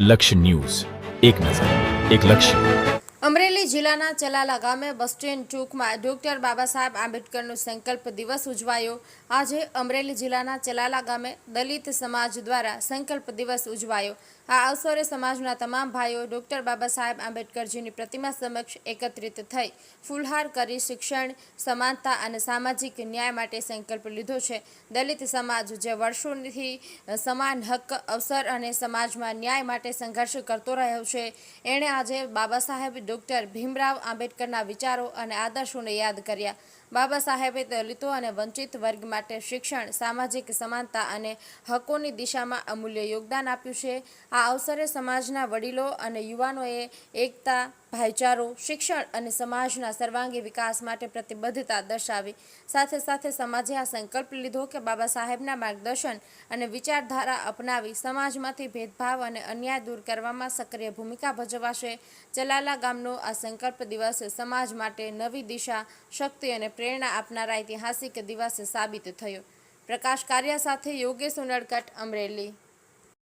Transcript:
લક્ષ્ય ન્યૂઝ, એક નજર, એક લક્ષ્ય. અમરેલી જિલ્લાના ચલાલા ગામે બસ સ્ટેન્ડ ચોકમાં ડોક્ટર બાબા સાહેબ આંબેડકરનો સંકલ્પ દિવસ ઉજવાયો. આજે અમરેલી જિલ્લાના ચલાલા ગામે દલિત સમાજ દ્વારા સંકલ્પ દિવસ ઉજવાયો. આ અવસરે સમાજના તમામ ભાઈઓ ડોક્ટર બાબા સાહેબ આંબેડકરજીની પ્રતિમા સમક્ષ એકત્રિત થઈ ફૂલહાર કરી શિક્ષણ, સમાનતા અને સામાજિક ન્યાય માટે સંકલ્પ લીધો છે. દલિત સમાજ જે વર્ષોથી સમાન હક, અવસર અને સમાજમાં ન્યાય માટે સંઘર્ષ કરતો રહ્યો છે, એણે આજે બાબા સાહેબ ડોક્ટર ભીમરાવ આંબેડકરના વિચારો અને આદર્શોને યાદ કર્યા. બાબા સાહેબે દલિતો અને વંચિત વર્ગ માટે શિક્ષણ, સામાજિક સમાનતા અને હકોની દિશામાં અમૂલ્ય યોગદાન આપ્યું છે. આ અવસરે સમાજના વડીલો અને યુવાનોએ એકતા, ભાઈચારો, શિક્ષણ અને સમાજના સર્વાંગી વિકાસ માટે પ્રતિબદ્ધતા દર્શાવી. સાથે સાથે સમાજે આ સંકલ્પ લીધો કે બાબા સાહેબના માર્ગદર્શન અને વિચારધારા અપનાવી સમાજમાંથી ભેદભાવ અને અન્યાય દૂર કરવામાં સક્રિય ભૂમિકા ભજવાશે. ચલાલા ગામનો આ સંકલ્પ દિવસ સમાજ માટે નવી દિશા, શક્તિ અને પ્રેરણા આપનારા ઐતિહાસિક દિવસ સાબિત થયો. પ્રકાશ કારિયા સાથે યોગેશ ઉનડકટ, અમરેલી.